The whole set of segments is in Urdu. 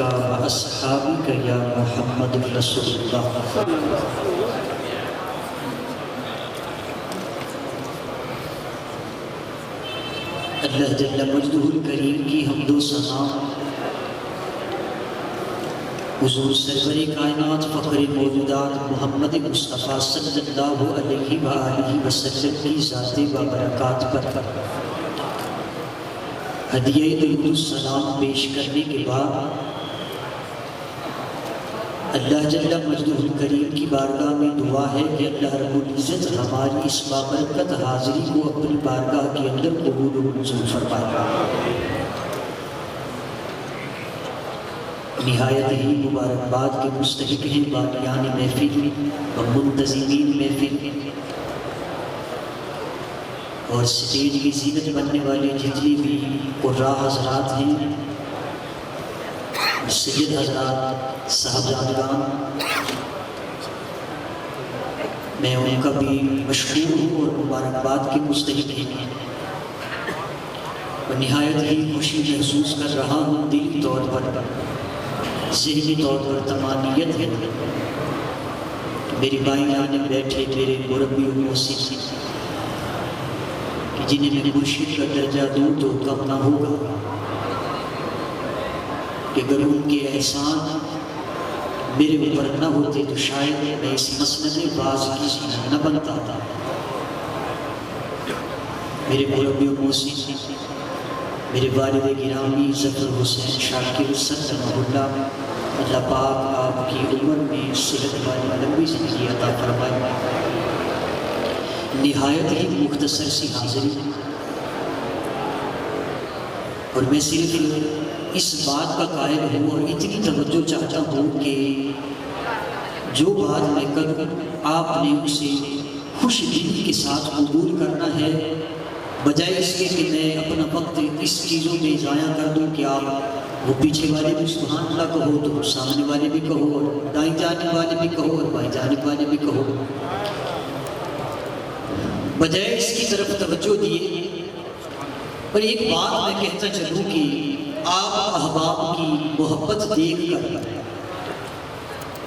وأصحابك يا محمد رسول الله. اللہ جل مجدہ الکریم کی حمد و ثنا حضور سرور کائنات فخر موجودات محمد مصطفیٰ صلی اللہ علیہ وآلہ وسلم کی ذات و برکات پر ہدیہ درود السلام پیش کرنے کے بعد اللہ جل مجدہ الکریم کی بارگاہ میں دعا ہے کہ اللہ رب العزت ہماری اس بابرکت حاضری کو اپنی بارگاہ کے اندر قبول و منظور فرمائے. نہایت ہی مبارکباد کے مستحق ہیں باقیان محفل و منتظمین محفل اور سٹیج کی زینت بننے والے جتنی بھی قراء حضرات ہیں، سید حضرات، صاحبزادگان، میں ان کا بھی مشکور ہوں اور مبارکباد کے مستحق ہیں. اور نہایت ہی خوشی محسوس کر رہا ہوں، دلی طور پر، ذہنی طور پر تمانیت ہے میری بھائی آنے بیٹھے میرے مربی و موسیقی کہ جنہیں میں مرشد کا درجہ دوں تو کم نہ ہوگا کہ اگر ان کے احسان میرے اوپر نہ ہوتے تو شاید میں اس مسند باز کی نہ بنتا تھا. میرے مربی و موسیقی میرے والد گرامی ظفر حسین شاکر رحمہ اللہ، اللہ پاک آپ کی عمر میں صحت والی لمبی زندگی عطا فرمائے. نہایت ہی مختصر سی حاضری اور میں صرف اس بات کا قائل ہوں اور اتنی توجہ چاہتا ہوں کہ جو بات میں کروں آپ نے اسے خوش دلی کے ساتھ قبول کرنا ہے، بجائے اس کے کہ میں اپنا وقت اس چیزوں میں ضائع کر دوں کہ آپ وہ پیچھے والے بھی سبحان اللہ کہو تو سامنے والے بھی کہو اور دائیں جانب والے بھی کہو اور بائیں جانب والے بھی کہو. بجائے اس کی طرف توجہ دیے. اور ایک بات میں کہتا چلوں کہ آپ احباب کی محبت دیکھ کر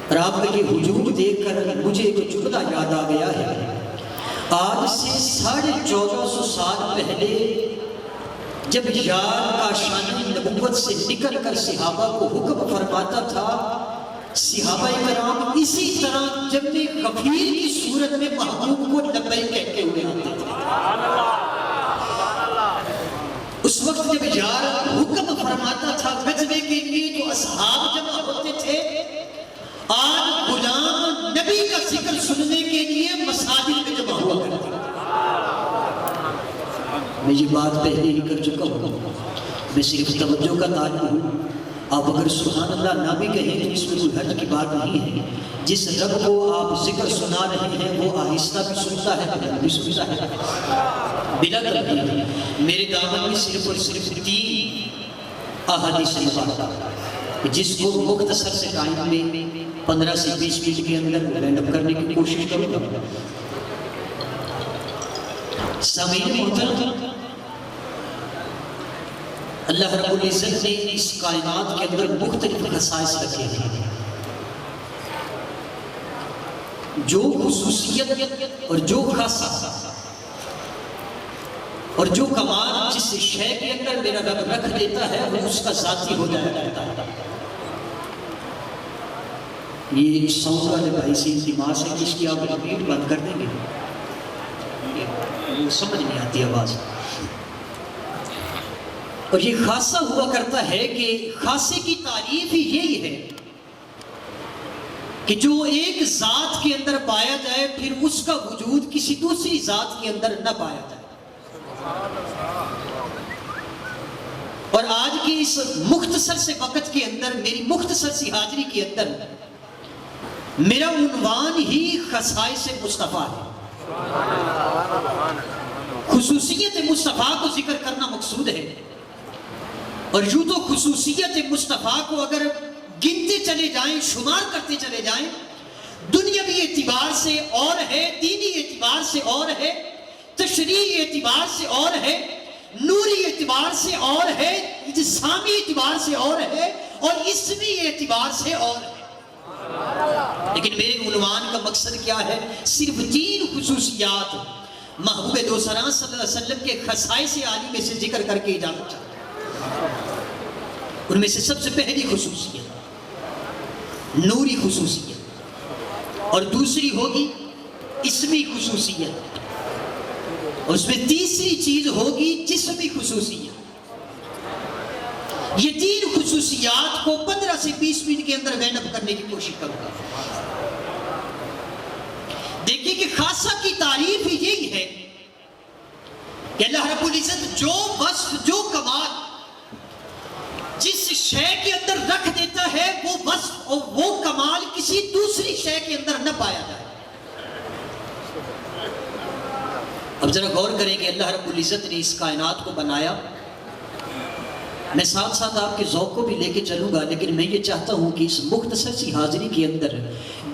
اور آپ کا یہ ہجوم دیکھ کر مجھے ایک جملہ یاد آ گیا ہے. آج سے 1450 سال پہلے جب یار کاشان نبوت سے نکل کر صحابہ کو حکم فرماتا تھا، صحابہ کرام اسی طرح جب غفیر کی صورت میں محبوب کو لبیک کہتے ہوئے آتے تھے. اس وقت جب یار حکم فرماتا تھا غزوے کے لیے تو اصحاب جمع ہوتے تھے. آج غلام نبی کا ذکر سننے کے لیے مساجد میں جمع ہوا کرتے تھے. میں یہ بات پہلے ہی کر چکا ہوں، میں صرف توجہ کا طالب ہوں. آپ اگر سبحان اللہ نہ بھی کہیں تو اس میں کوئی حرج کی بات نہیں ہے. جس رب کو آپ ذکر سنا رہے ہیں وہ آہستہ بھی سنتا ہے بلند بھی سنتا ہے بلا تردید. میرے دامن میں صرف اور صرف 3 احادیث مبارکہ جس کو مختصر سے ٹائم میں 15 سے 20 منٹ کے اندر لینڈ اپ کرنے کی کوشش کروں گا. سامعین محترم، اللہ رب العزت نے اس کائنات کے اندر مختلف خصائص رکھے ہیں. جو خصوصیت اور جو خاصہ اور جو کمال جس شے کے اندر میرا رب رکھ دیتا ہے وہ اس کا ذاتی ہو جایا کرتا ہے. یہ ساؤنڈ والے بھائی سے التماس ہے کہ اس کی آپ ریپیٹ بند کر دیں گے، وہ سمجھ نہیں آتی آواز. اور یہ خاصہ ہوا کرتا ہے کہ خاصے کی تعریف ہی یہی ہے کہ جو ایک ذات کے اندر پایا جائے پھر اس کا وجود کسی دوسری ذات کے اندر نہ پایا جائے. اور آج کی اس مختصر سے وقت کے اندر میری مختصر سی حاضری کے اندر میرا عنوان ہی خصائص مصطفیٰ ہے. خصوصیت مصطفیٰ کو ذکر کرنا مقصود ہے. اور یوں تو خصوصیت مصطفیٰ کو اگر گنتے چلے جائیں، شمار کرتے چلے جائیں، دنیاوی اعتبار سے اور ہے، دینی اعتبار سے اور ہے، تشریعی اعتبار سے اور ہے، نوری اعتبار سے اور ہے، جسمانی اعتبار سے اور ہے، اور اسمی اعتبار سے اور ہے. لیکن میرے عنوان کا مقصد کیا ہے؟ صرف 3 خصوصیات محبوب دو سران صلی اللہ علیہ وسلم کے خصائص عالی میں سے ذکر کر کے اجازت چاہتا ہوں. ان میں سے سب سے پہلی خصوصیت نوری خصوصیت، اور دوسری ہوگی اسمی خصوصیت، اور اس میں تیسری چیز ہوگی جسمی خصوصیت. یہ 3 خصوصیات کو 15 سے 20 منٹ کے اندر وینڈ اپ کرنے کی کوشش کروں گا. دیکھیے کہ خاصہ کی تعریف ہی یہی ہے کہ اللہ رب العزت جو وصف، جو کمال جس شے کے اندر رکھ دیتا ہے، وہ وصف اور وہ کمال کسی دوسری شے کے اندر نہ پایا جائے. اب ذرا غور کریں کہ اللہ رب العزت نے اس کائنات کو بنایا. میں ساتھ ساتھ آپ کے ذوق کو بھی لے کے چلوں گا، لیکن میں یہ چاہتا ہوں کہ اس مختصر سی حاضری کے اندر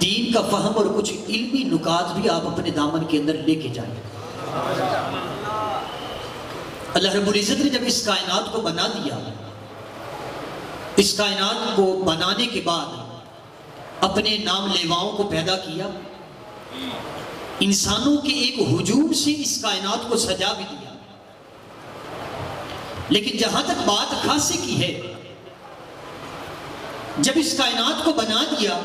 دین کا فہم اور کچھ علمی نکات بھی آپ اپنے دامن کے اندر لے کے جائیں. اللہ رب العزت نے جب اس کائنات کو بنا دیا، اس کائنات کو بنانے کے بعد اپنے نام لیواؤں کو پیدا کیا، انسانوں کے ایک ہجوم سے اس کائنات کو سجا بھی دیا. لیکن جہاں تک بات خاصے کی ہے، جب اس کائنات کو بنا دیا،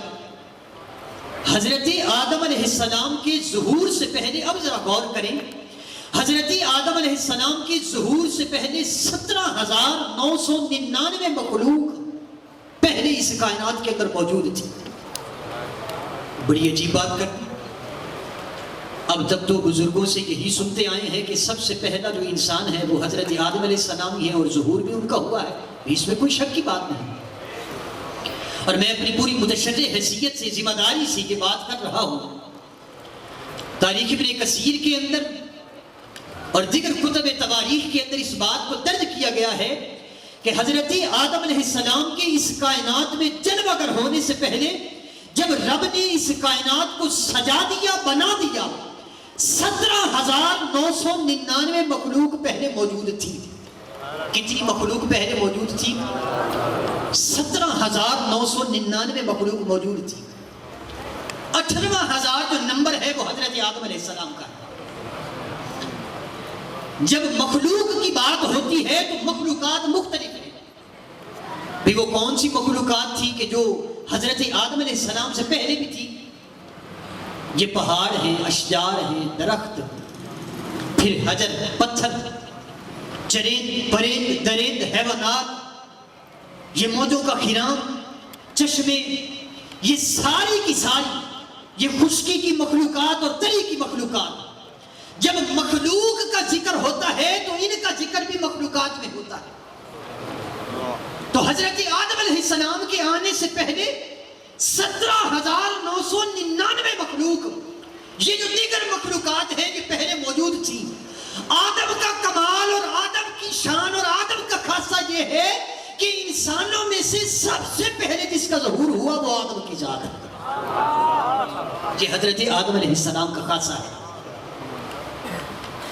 حضرت آدم علیہ السلام کے ظہور سے پہلے، اب ذرا غور کریں، حضرت آدم علیہ السلام کے ظہور سے پہلے 17,999 مخلوق پہلے اس کائنات کے اندر موجود تھی. بڑی عجیب بات کرتی. اب تب تو بزرگوں سے یہی سنتے آئے ہیں کہ سب سے پہلا جو انسان ہے وہ حضرت آدم علیہ السلام ہی ہے، اور ظہور بھی ان کا ہوا ہے، اس میں کوئی شک کی بات نہیں. اور میں اپنی پوری متشرع حیثیت سے، ذمہ داری سے یہ بات کر رہا ہوں. تاریخ ابن کثیر کے اندر اور دیگر کتب تواریخ کے اندر اس بات کو درج کیا گیا ہے کہ حضرت آدم علیہ السلام کے اس کائنات میں جلوہ گر ہونے سے پہلے جب رب نے اس کائنات کو سجا دیا، بنا دیا، 17,999 مخلوق پہلے موجود تھی. کتنی مخلوق پہلے موجود تھی؟ 17,999 مخلوق موجود تھی. 18,000 جو نمبر ہے وہ حضرت آدم علیہ السلام کا ہے. جب مخلوق کی بات ہوتی ہے تو مخلوقات مختلف ہیں. بھی وہ کون سی مخلوقات تھی کہ جو حضرت آدم علیہ السلام سے پہلے بھی تھی؟ یہ پہاڑ ہیں، اشجار ہیں، درخت، پھر حجر، پتھر، چرند، پرند، درند، حیوانات، یہ موجوں کا خرام، چشمے، یہ ساری کی ساری، یہ خشکی کی مخلوقات اور تری کی مخلوقات. جب مخلوق کا ذکر ہوتا ہے تو ان کا ذکر بھی مخلوقات میں ہوتا ہے. تو حضرت آدم علیہ السلام کے آنے سے پہلے 17,999 مخلوق، یہ جو دیگر مخلوقات ہیں یہ پہلے موجود تھی. آدم کا کمال اور آدم کی شان اور آدم کا خاصہ یہ ہے کہ انسانوں میں سے سب سے پہلے جس کا ظہور ہوا وہ آدم کی ذات ہے. یہ حضرت آدم علیہ السلام کا خاصہ ہے.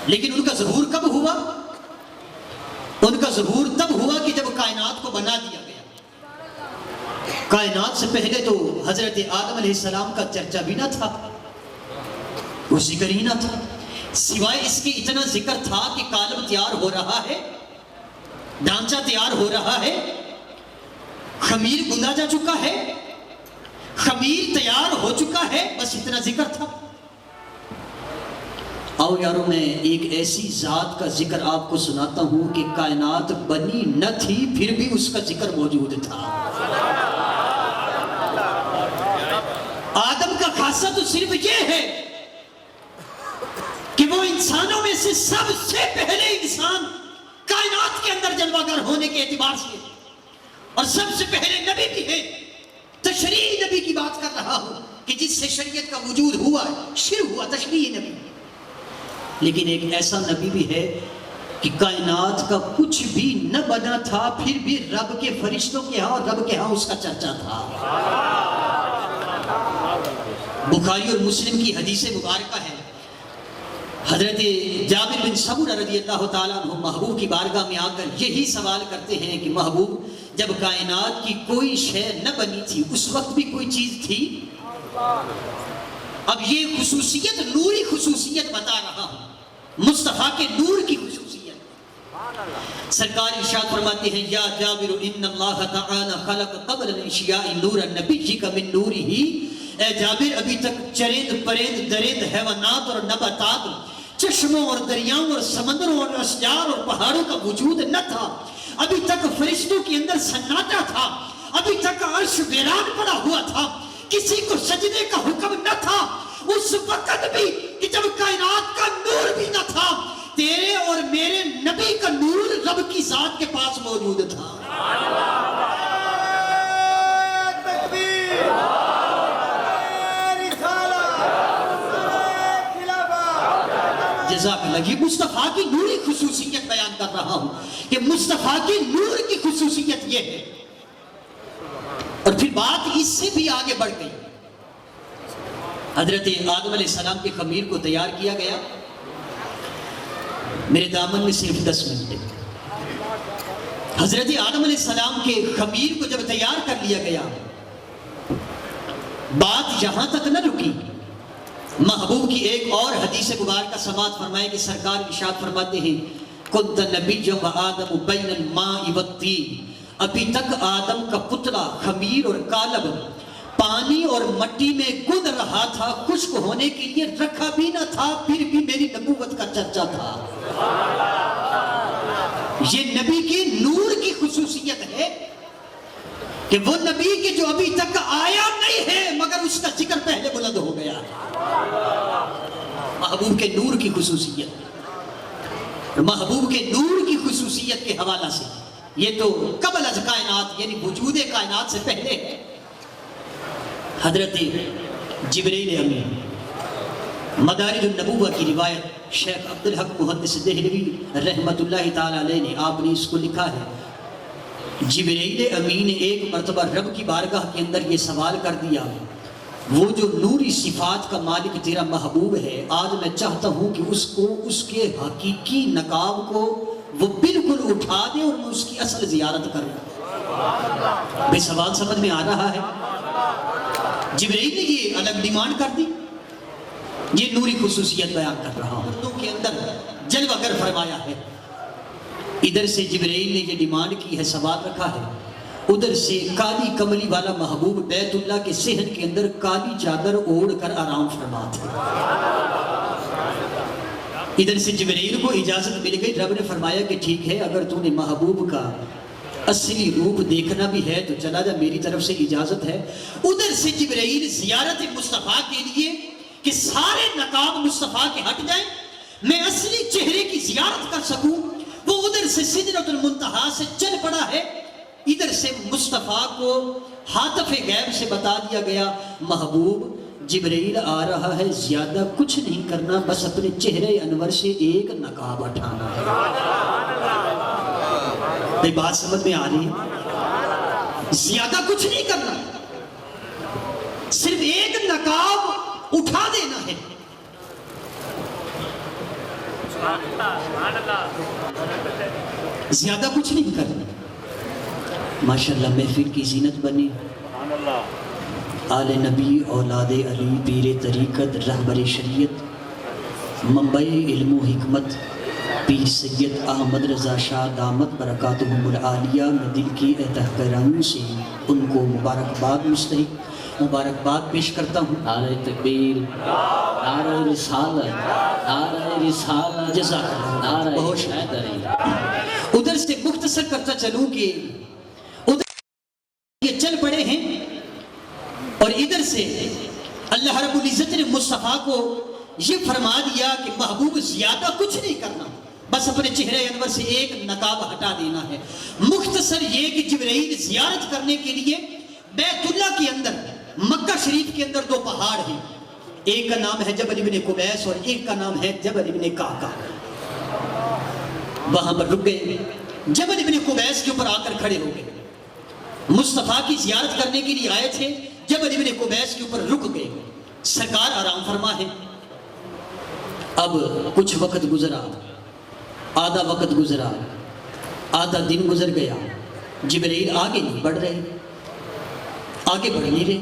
لیکن ان کا ظہور کب ہوا؟ ان کا ظہور تب ہوا کہ جب کائنات کو بنا دیا گیا. کائنات سے پہلے تو حضرت آدم علیہ السلام کا چرچا بھی نہ تھا، وہ ذکر ہی نہ تھا. سوائے اس کے اتنا ذکر تھا کہ کالم تیار ہو رہا ہے، ڈھانچہ تیار ہو رہا ہے، خمیر گندا جا چکا ہے، خمیر تیار ہو چکا ہے، بس اتنا ذکر تھا. آؤ یارو میں ایک ایسی ذات کا ذکر آپ کو سناتا ہوں کہ کائنات بنی نہ تھی پھر بھی اس کا ذکر موجود تھا. آدم کا خاصہ تو صرف یہ ہے کہ وہ انسانوں میں سے سب سے پہلے انسان کائنات کے اندر جلوہ گر ہونے کے اعتبار سے، اور سب سے پہلے نبی بھی ہے. تشریعی نبی کی بات کر رہا ہوں کہ جس سے شریعت کا وجود ہوا، شروع ہوا، تشریعی نبی. لیکن ایک ایسا نبی بھی ہے کہ کائنات کا کچھ بھی نہ بنا تھا پھر بھی رب کے فرشتوں کے ہاں اور رب کے ہاں اس کا چرچا تھا. بخاری اور مسلم کی حدیث مبارکہ ہے، حضرت جابر بن سمرہ رضی اللہ تعالیٰ عنہ محبوب کی بارگاہ میں آ کر یہی سوال کرتے ہیں کہ محبوب جب کائنات کی کوئی شے نہ بنی تھی اس وقت بھی کوئی چیز تھی؟ اب یہ خصوصیت نوری خصوصیت بتا رہا ہوں، مصطفیٰ کے نور کی خصوصیت۔ سرکار ارشاد فرماتے ہیں یا جابر ان اللہ تعالی خلق قبل الاشیاء نورا نبیک من نورہ، اے جابر ابھی تک چرند پرند درند حیوانات اور نباتات، چشموں اور دریاؤں اور سمندروں اور اشجار اور پہاڑوں کا وجود نہ تھا، ابھی تک فرشتوں کے اندر سناٹا تھا، ابھی تک عرش ویران پڑا ہوا تھا، کسی کو سجدے کا حکم نہ تھا، اس وقت بھی کہ جب کائنات کا نور بھی نہ تھا، تیرے اور میرے نبی کا نور رب کی ذات کے پاس موجود تھا۔ جزاک اللہ۔ یہ مصطفیٰ کی نوری خصوصیت بیان کر رہا ہوں کہ مصطفیٰ کی نور کی خصوصیت یہ ہے۔ اور پھر بات اس سے بھی آگے بڑھ گئی۔ حضرت آدم علیہ السلام کے خمیر کو تیار کیا گیا، میرے دامن میں صرف 10 منٹ۔ حضرت آدم علیہ السلام کے خمیر کو جب تیار کر لیا گیا، بات یہاں تک نہ رکی، محبوب کی ایک اور حدیث مبارکہ سماعت فرمائے کہ سرکار ارشاد فرماتے ہیں کنت نبی و آدم بین الماء والطین، ابھی تک آدم کا پتلا خمیر اور کالب پانی اور مٹی میں گد رہا تھا، خشک ہونے کے لیے رکھا بھی نہ تھا، پھر بھی میری نبوت کا چرچا تھا۔ یہ نبی کے نور کی خصوصیت ہے کہ وہ نبی کے جو ابھی تک آیا نہیں ہے مگر اس کا ذکر پہلے بلند ہو گیا۔ محبوب کے نور کی خصوصیت، محبوب کے نور کی خصوصیت کے حوالہ سے یہ تو قبل از کائنات یعنی وجود کائنات سے پہلے ہے۔ حضرت جبریل امین، مدارج النبوہ کی روایت، شیخ عبدالحق محدث دہلوی رحمت اللہ تعالی علیہ نے آپ نے اس کو لکھا ہے، جبریل امین نے ایک مرتبہ رب کی بارگاہ کے اندر یہ سوال کر دیا، وہ جو نوری صفات کا مالک تیرا محبوب ہے، آج میں چاہتا ہوں کہ اس کو اس کے حقیقی نقاب کو وہ بالکل اٹھا دے اور میں اس کی اصل زیارت کروں۔ بے سوال سمجھ میں آ رہا ہے؟ جبریل نے یہ الگ ڈیمانڈ کر دی، یہ نوری خصوصیت بیان کر رہا ہوں، اردو کے اندر جلوہ گر فرمایا ہے۔ ادھر سے جبریل نے یہ ڈیمانڈ کی ہے، سوال رکھا ہے، ادھر سے کالی کملی والا محبوب بیت اللہ کے صحن کے اندر کالی چادر اوڑھ کر آرام فرما تھا۔ ادھر سے جبریل کو اجازت مل گئی، رب نے فرمایا کہ ٹھیک ہے، اگر تو نے محبوب کا اصلی روپ دیکھنا بھی ہے تو چلا جا، میری طرف سے اجازت ہے۔ ادھر سے جبریل زیارت مصطفیٰ کے لیے کہ سارے نقاب مصطفیٰ کے ہٹ جائیں، میں اصلی چہرے کی زیارت کر سکوں، وہ ادھر سے سدرۃ المنتہا سے چل پڑا ہے۔ ادھر سے مصطفیٰ کو ہاتف غیب سے بتا دیا گیا، محبوب جبریل آ رہا ہے، زیادہ کچھ نہیں کرنا، بس اپنے چہرے انور سے ایک نقاب ہٹانا ہے۔ بھئی بات سمجھ میں آ رہی ہے؟ زیادہ کچھ نہیں کرنا، صرف ایک نقاب اٹھا دینا ہے۔ زیادہ کچھ نہیں کرنا۔ ماشاءاللہ محفل کی زینت بنی، آل نبی اولاد علی پیر طریقت رہبر شریعت منبع علم و حکمت پیر سید احمد رضا شاہ دامت برکاتہم العالیہ میں دل کی احترام سے ان کو مبارکباد مستحق مبارکباد پیش کرتا ہوں۔ نعرہ تکبیر، نعرہ رسالت، نعرہ رسالت، جزاک اللہ، نعرہ بہت حیدری۔ ادھر سے مختصر کرتا چلوں کہ ادھر یہ چل پڑے ہیں اور ادھر سے اللہ رب العزت نے مصطفیٰ کو یہ فرما دیا کہ محبوب زیادہ کچھ نہیں کرنا، بس اپنے چہرے انور سے ایک نقاب ہٹا دینا ہے۔ مختصر یہ کہ جبرائیل زیارت کرنے کے لیے بیت اللہ کے اندر مکہ شریف کے اندر دو پہاڑ ہیں، ایک کا نام ہے جبل ابن قبیس اور ایک کا نام ہے جبل ابن قعقاع۔ وہاں پر رک گئے، جبل ابن قبیس کے اوپر آ کر کھڑے ہو گئے، مصطفیٰ کی زیارت کرنے کے لیے آئے تھے، جبل ابن قبیس کے اوپر رک گئے، سرکار آرام فرما ہے۔ اب کچھ وقت گزرا، آدھا وقت گزرا، آدھا دن گزر گیا، جبرائیل آگے نہیں بڑھ رہے، آگے بڑھ نہیں رہے۔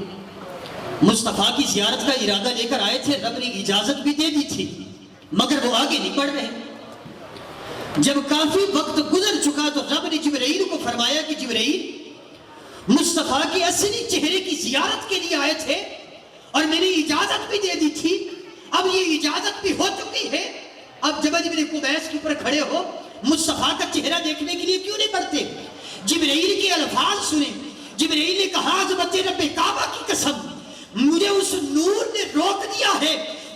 مصطفیٰ کی زیارت کا ارادہ لے کر آئے تھے، رب نے اجازت بھی دے دی تھی، مگر وہ آگے نہیں بڑھ رہے۔ جب کافی وقت گزر چکا تو رب نے جبرائیل کو فرمایا کہ جبرائیل، مصطفیٰ کی اصلی چہرے کی زیارت کے لیے آئے تھے اور میں نے اجازت بھی دے دی تھی، اب یہ اجازت بھی ہو چکی ہے، اب جبل ابن قبیس کے اوپر کھڑے ہو مصطفیٰ کا چہرہ دیکھنے کے لیے کیوں نہیں بڑھتے؟ جبرائیل کے الفاظ سنیں۔ جبرائیل نے کہا عظمت رب کعبہ کی قسم، مجھے اس نور نے روک دیا ہے،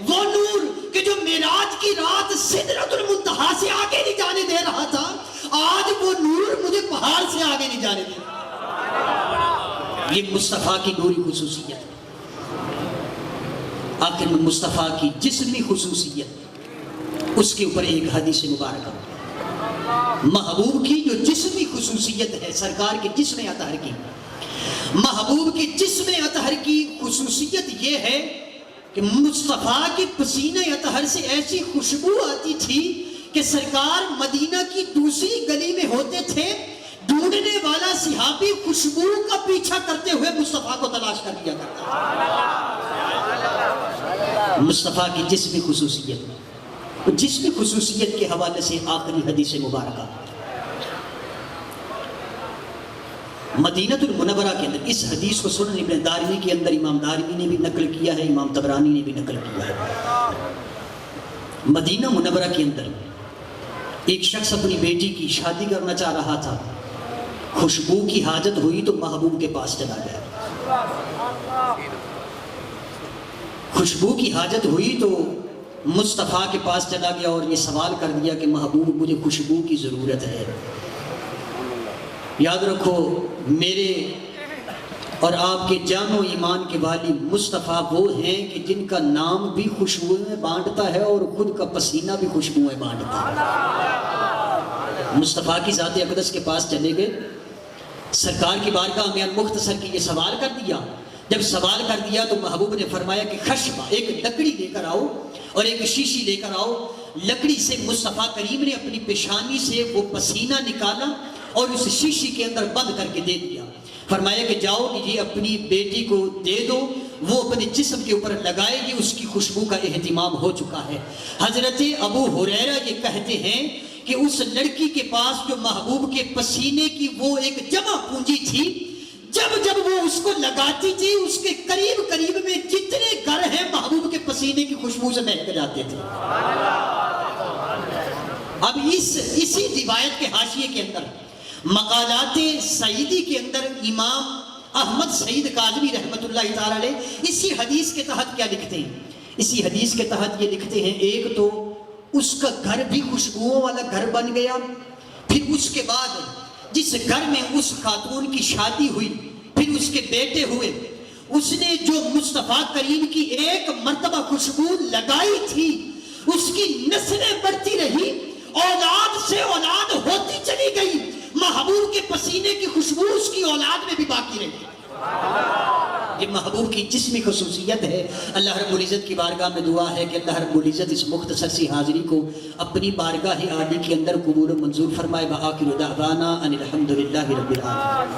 وہ نور کہ جو معراج کی رات سدرۃ المنتہا سے آگے نہیں جانے دے رہا تھا، آج وہ نور مجھے پہاڑ سے آگے نہیں جانے دے رہا۔ یہ مصطفیٰ کی نوری خصوصیت ہے۔ آخر میں مصطفیٰ کی جسمی خصوصیت، اس کے اوپر ایک حدیث مبارکہ، محبوب کی جو جسمی خصوصیت ہے، سرکار کے جسم اطہر کی، محبوب کے جسم اطہر کی خصوصیت یہ ہے کہ مصطفیٰ کے پسینہ اطہر سے ایسی خوشبو آتی تھی کہ سرکار مدینہ کی دوسری گلی میں ہوتے تھے، ڈھونڈنے والا صحابی خوشبو کا پیچھا کرتے ہوئے مصطفیٰ کو تلاش کر لیا کرتا۔ مصطفیٰ کی جسمی خصوصیت، جسمی خصوصیت کے حوالے سے آخری حدیث مبارکہ، مدینہ المنورہ کے اندر اس حدیث کو سنن ابن دارمی کے اندر امام دارمی نے بھی نقل کیا ہے، امام طبرانی نے بھی نقل کیا ہے۔ مدینہ منورہ کے اندر ایک شخص اپنی بیٹی کی شادی کرنا چاہ رہا تھا، خوشبو کی حاجت ہوئی تو محبوب کے پاس چلا گیا۔ خوشبو کی حاجت ہوئی تو مصطفیٰ کے پاس چلا گیا اور یہ سوال کر دیا کہ محبوب مجھے خوشبو کی ضرورت ہے۔ یاد رکھو، میرے اور آپ کے جان و ایمان کے والی مصطفیٰ وہ ہیں کہ جن کا نام بھی خوشبوئیں بانٹتا ہے اور خود کا پسینہ بھی خوشبوئیں بانٹتا ہے۔ مصطفیٰ کی ذات اقدس کے پاس چلے گئے، سرکار کی بارگاہ میں مختصر کی یہ سوال کر دیا۔ جب سوال کر دیا تو محبوب نے فرمایا کہ خشبہ، ایک لکڑی لے کر آؤ اور ایک شیشی لے کر آؤ۔ لکڑی سے مصطفیٰ کریم نے اپنی پیشانی سے وہ پسینہ نکالا اور اس شیشی کے اندر بند کر کے دے دیا۔ فرمایا کہ جاؤ یہ اپنی بیٹی کو دے دو، وہ اپنے جسم کے اوپر لگائے گی، اس کی خوشبو کا اہتمام ہو چکا ہے۔ حضرت ابو ہریرہ یہ کہتے ہیں کہ اس لڑکی کے پاس جو محبوب کے پسینے کی وہ ایک جمع پونجی تھی، جب وہ اس کو لگاتی تھی اس کے قریب قریب میں جتنے گھر ہیں محبوب کے پسینے کی خوشبو سے مہک جاتے تھے۔ اب اسی روایت کے حاشیے کے اندر مقالات سعیدی کے اندر امام احمد سعید کاظمی رحمۃ اللہ تعالی علیہ اسی حدیث کے تحت کیا لکھتے ہیں؟ اسی حدیث کے تحت یہ لکھتے ہیں، ایک تو اس کا گھر بھی خوشبوؤں والا گھر بن گیا، پھر اس کے بعد جس گھر میں اس خاتون کی شادی ہوئی، پھر اس کے بیٹے ہوئے، اس نے جو مصطفیٰ کریم کی ایک مرتبہ خوشبو لگائی تھی، اس کی نسلیں بڑھتی رہی، اولاد سے اولاد ہوتی چلی گئی، محبوب کے پسینے کی خوشبو اس کی اولاد میں بھی باقی رہی۔ یہ محبوب کی جسمی خصوصیت ہے۔ اللہ رب العزت کی بارگاہ میں دعا ہے کہ اللہ رب العزت اس مختصر سی حاضری کو اپنی بارگاہ عالی کے اندر قبول و منظور فرمائے۔ وآخر دعوانا ان الحمد للہ رب العالمین۔